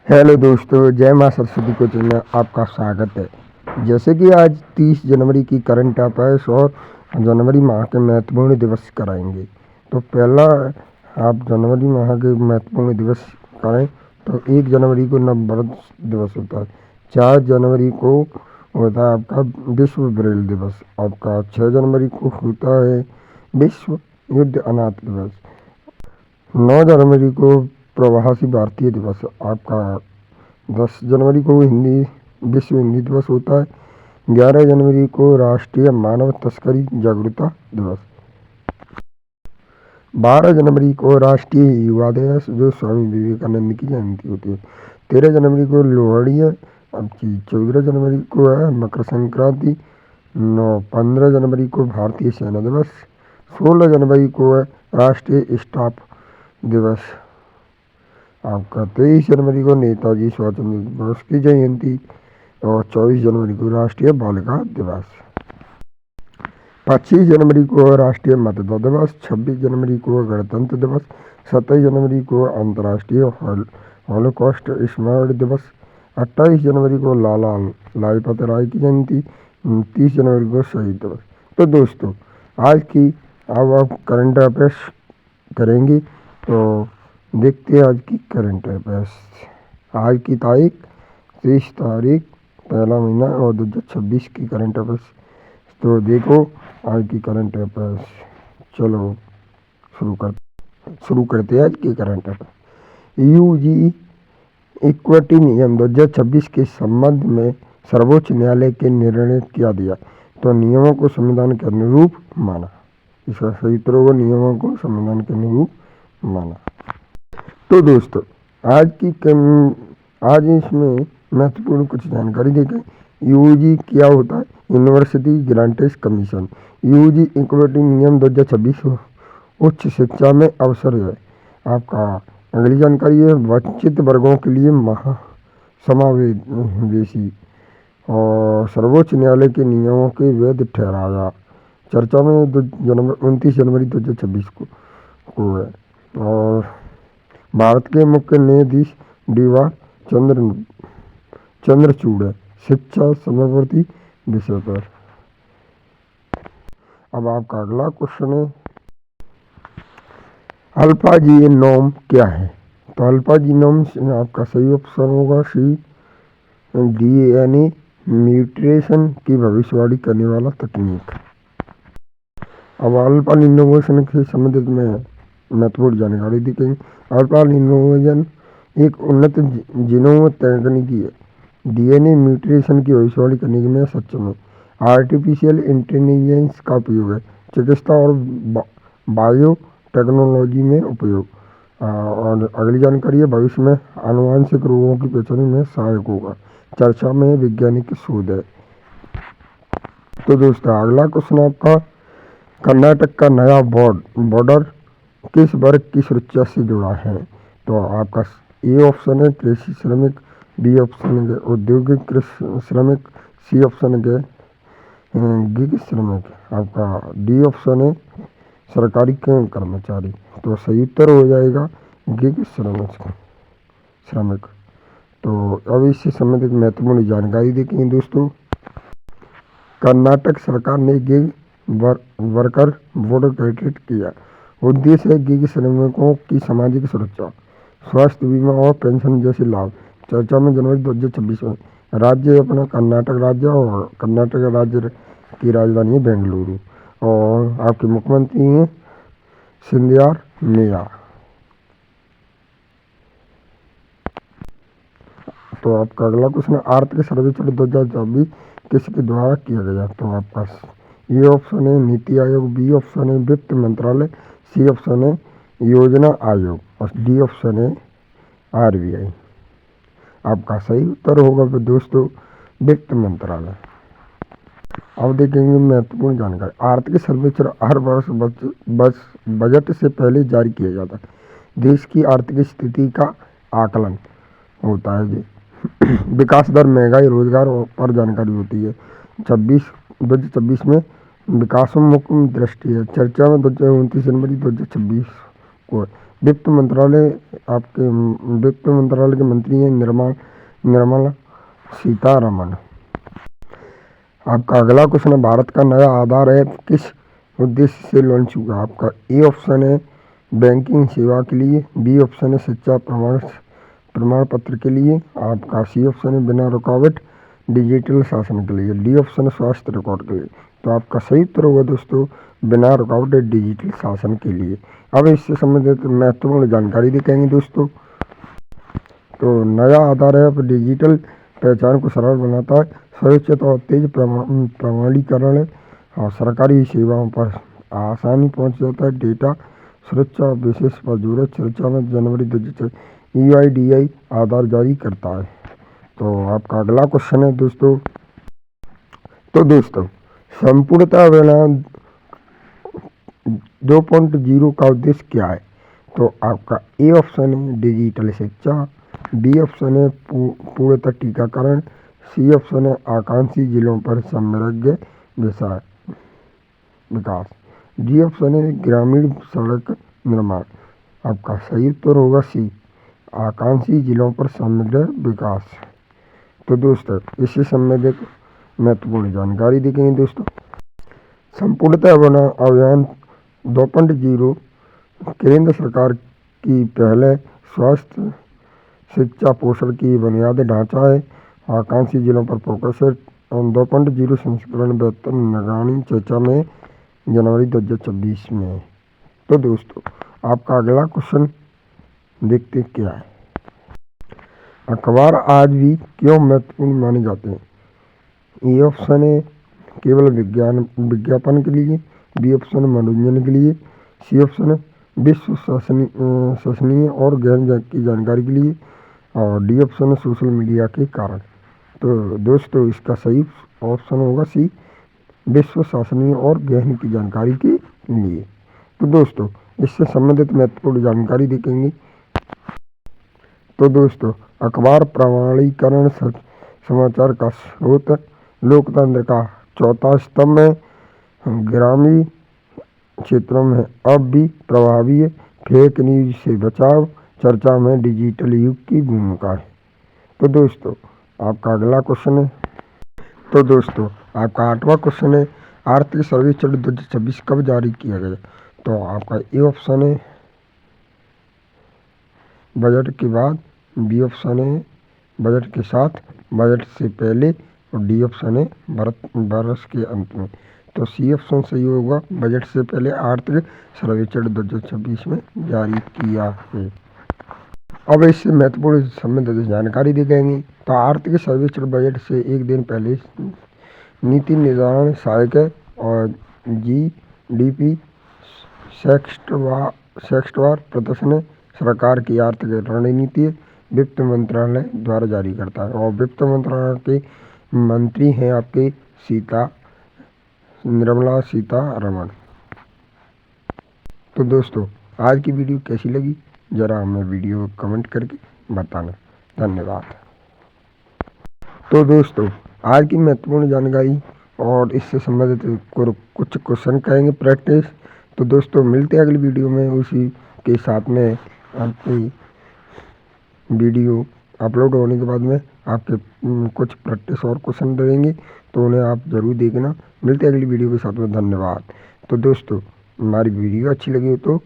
Hello दोस्तों, जय माँ सरस्वती कोचिंग में आपका स्वागत है। जैसे कि आज 30 जनवरी की करंट अफेयर्स और जनवरी माह के महत्वपूर्ण दिवस कराएंगे। तो पहला, आप जनवरी माह के महत्वपूर्ण दिवस करें तो 1 जनवरी को नववर्ष दिवस होता है। 4 जनवरी को होता है आपका विश्व ब्रेल दिवस। आपका 6 जनवरी को होता है विश्व युद्ध अनाथ दिवस। 9 जनवरी को प्रवासी भारतीय दिवस। आपका 10 जनवरी को विश्व हिंदी दिवस होता है। 11 जनवरी को राष्ट्रीय मानव तस्करी जागरूकता दिवस। 12 जनवरी को राष्ट्रीय युवा दिवस, जो स्वामी विवेकानंद की जयंती होती है। 13 जनवरी को लोहड़ी है आपकी। 14 जनवरी को है मकर संक्रांति। 15 जनवरी को भारतीय सेना दिवस। 16 जनवरी को है राष्ट्रीय स्टाफ दिवस। आपका 23 जनवरी को नेताजी सुभाष चंद्र बोस की जयंती और 24 जनवरी को राष्ट्रीय बालिका दिवस। 25 जनवरी को राष्ट्रीय मतदाता दिवस। 26 जनवरी को गणतंत्र दिवस। 27 जनवरी को अंतर्राष्ट्रीय हॉलोकॉस्ट स्मरण दिवस। 28 जनवरी को लाला लाजपत राय की जयंती। 30 जनवरी को शहीद दिवस। तो दोस्तों, आज की अब आप करंट अफेयर्स करेंगे, तो देखते हैं आज की करंट अफेयर्स। आज की तारीख 30 तारीख पहला महीना और 2026 की करंट अफेयर्स। तो देखो आज की करंट अफेयर्स। चलो शुरू करते हैं आज की करंट अफेयर। यूजी इक्विटी नियम 2026 के संबंध में सर्वोच्च न्यायालय के निर्णय क्या दिया? तो नियमों को संविधान के अनुरूप माना। इसका सही उत्तर होगा नियमों को संविधान के अनुरूप माना। तो दोस्तों, आज इसमें महत्वपूर्ण कुछ जानकारी देखें। यूजी क्या होता है? University Grants Commission. UGC equity नियम 2026 उच्च शिक्षा में अवसर है। आपका अगली जानकारी है वंचित वर्गों के लिए समावेशी और सर्वोच्च न्यायालय के नियमों के वैध ठहराया। चर्चा में 29 जनवरी 2026 को है। और भारत के मुख्य न्यायाधीश डीवा चंद्रचूड़ है शिक्षा समावर्ती विषय पर। अब आपका अगला क्वेश्चन है अल्फा जीनोम क्या है? तो अल्फा जीनोम आपका सही ऑप्शन होगा सी, डीएनए म्यूटेशन की भविष्यवाणी करने वाला तकनीक। अब अल्फा इनोवेशन से संबंधित में महत्वपूर्ण जानकारी देखेंगे। अल्फा इनोवेशन एक उन्नत जीनोम तकनीकी है। डीएनए म्यूटेशन की भविष्यवाणी करने में सक्षम है। आर्टिफिशियल इंटेलिजेंस का उपयोग है। चिकित्सा और बायो टेक्नोलॉजी में उपयोग। और अगली जानकारी है भविष्य में आनुवंशिक रोगों की पहचान में सहायक होगा। चर्चा में वैज्ञानिक शोध है। तो दोस्तों, अगला क्वेश्चन आपका कर्नाटक का नया बॉर्डर किस वर्ग की सुरक्षा से जुड़ा है? तो आपका ए ऑप्शन है कृषि श्रमिक, बी ऑप्शन है औद्योगिक श्रमिक, सी ऑप्शन है गिग श्रमिक। आपका डी ऑप्शन है सरकारी कर्मचारी। तो सही उत्तर हो जाएगा गिग श्रमिक। तो अब इससे संबंधित महत्वपूर्ण जानकारी देखेंगे दोस्तों। कर्नाटक सरकार ने गिग वर्कर बोर्ड क्रिएट किया। उद्देश्य है गिग श्रमिकों की सामाजिक सुरक्षा, स्वास्थ्य बीमा और पेंशन जैसे लाभ। चर्चा में जनवरी 2026 में। राज्य अपना कर्नाटक राज्य और कर्नाटक राज्य की राजधानी है बेंगलुरु और आपके मुख्यमंत्री हैं सिद्धारमैया। तो आपका अगला क्वेश्चन है आर्थिक सर्वेक्षण 2024 किसके द्वारा किया गया? तो आपका ए ऑप्शन है नीति आयोग, बी ऑप्शन है वित्त मंत्रालय, सी ऑप्शन है योजना आयोग और डी ऑप्शन है आरबीआई। आपका सही उत्तर होगा दोस्तों वित्त मंत्रालय। अब देखेंगे महत्वपूर्ण जानकारी। आर्थिक सर्वेक्षण हर वर्ष बजट से पहले जारी किया जाता है। देश की आर्थिक स्थिति का आकलन होता है। विकास दर, महंगाई, रोजगार पर जानकारी होती है। 2026 में विकासोन्मुख दृष्टि है। चर्चा में 29 जनवरी 2026 को वित्त मंत्रालय के मंत्री हैं निर्मला सीतारमण। आपका अगला क्वेश्चन है, भारत का नया आधार ऐप किस उद्देश्य से लॉन्च हुआ? आपका ए ऑप्शन है बैंकिंग सेवा के लिए, बी ऑप्शन है शिक्षा प्रमाण पत्र के लिए, आपका सी ऑप्शन है बिना रुकावट डिजिटल शासन के लिए, डी ऑप्शन है स्वास्थ्य रिकॉर्ड के लिए। तो आपका सही उत्तर होगा दोस्तों बिना रुकावट डिजिटल शासन के लिए। अब इससे संबंधित महत्वपूर्ण जानकारी दिखाएंगे दोस्तों। तो नया आधार ऐप डिजिटल पहचान को सरल बनाता है, सुरक्षित और तेज प्रमाणीकरण है और सरकारी सेवाओं पर आसानी पहुंच जाता है। डेटा सुरक्षा और विशेष पर जोर है। सुरक्षा में जनवरी 2024 UIDAI आधार जारी करता है। तो आपका अगला क्वेश्चन है दोस्तों, तो दोस्तों संपूर्णता अभियान 2.0 का उद्देश्य क्या है? तो आपका ए ऑप्शन है डिजिटल शिक्षा, बी ऑप्शन है पूर्णतः टीकाकरण, सी ऑप्शन है आकांक्षी जिलों पर समग्र विकास, डी ऑप्शन है ग्रामीण सड़क निर्माण। आपका सही उत्तर होगा सी, आकांक्षी जिलों पर समग्र विकास। तो दोस्तों इससे संबंधित महत्वपूर्ण जानकारी देखेंगे दोस्तों। संपूर्णता अभियान 2.0 केंद्र सरकार की पहले स्वास्थ्य शिक्षा पोषण की बुनियादी ढांचा है। आकांक्षी जिलों पर फोकस है। 2.0 संस्करण बेहतर निगरानी चर्चा में जनवरी 2024 में। तो दोस्तों आपका अगला क्वेश्चन देखते क्या है। अखबार आज भी क्यों महत्वपूर्ण माने जाते हैं? ए ऑप्शन है केवल विज्ञापन के लिए, बी ऑप्शन मनोरंजन के लिए, सी ऑप्शन है विश्वसनीय और गहन की जानकारी के लिए, और डी ऑप्शन है सोशल मीडिया के कारण। तो दोस्तों इसका सही ऑप्शन होगा सी, विश्वसनीय और गहन की जानकारी के लिए। तो दोस्तों इससे संबंधित महत्वपूर्ण जानकारी देखेंगे। तो दोस्तों अखबार प्रमाणीकरण समाचार का स्रोत, लोकतंत्र का चौथा स्तंभ है, ग्रामीण क्षेत्रों में अब भी प्रभावी है, फेक न्यूज से बचाव, चर्चा में डिजिटल युग की भूमिका है। तो दोस्तों आपका अगला क्वेश्चन है, तो दोस्तों आपका 8वां क्वेश्चन है, आर्थिक सर्वेक्षण 2026 कब जारी किया गया? तो आपका ए ऑप्शन है बजट के बाद, बी ऑप्शन है बजट के साथ, बजट से पहले, और डी ऑप्शन है वर्ष के अंत में। तो सी ऑप्शन सही होगा, बजट से पहले आर्थिक सर्वेक्षण 2026 में जारी किया है। अब इससे महत्वपूर्ण संबंधित जानकारी दी जाएंगी। तो आर्थिक सर्वेक्षण बजट से एक दिन पहले नीति निर्धारण सहायक है और GDP सेक्टरवार प्रदर्शन है, सरकार की आर्थिक रणनीति वित्त मंत्रालय द्वारा जारी करता है और वित्त मंत्रालय के मंत्री हैं आपके निर्मला सीतारमण। तो दोस्तों आज की वीडियो कैसी लगी जरा हमें वीडियो कमेंट करके बताना। धन्यवाद। तो दोस्तों आज की महत्वपूर्ण जानकारी और इससे संबंधित कुछ क्वेश्चन करेंगे प्रैक्टिस। तो दोस्तों मिलते हैं अगली वीडियो में, उसी के साथ में आपकी वीडियो अपलोड होने के बाद में आपके कुछ प्रैक्टिस और क्वेश्चन रहेंगे, तो उन्हें आप ज़रूर देखना। मिलते हैं अगली वीडियो के साथ में। धन्यवाद। तो दोस्तों हमारी वीडियो अच्छी लगी हो तो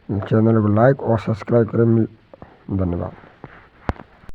चैनल को लाइक और सब्सक्राइब करें। धन्यवाद।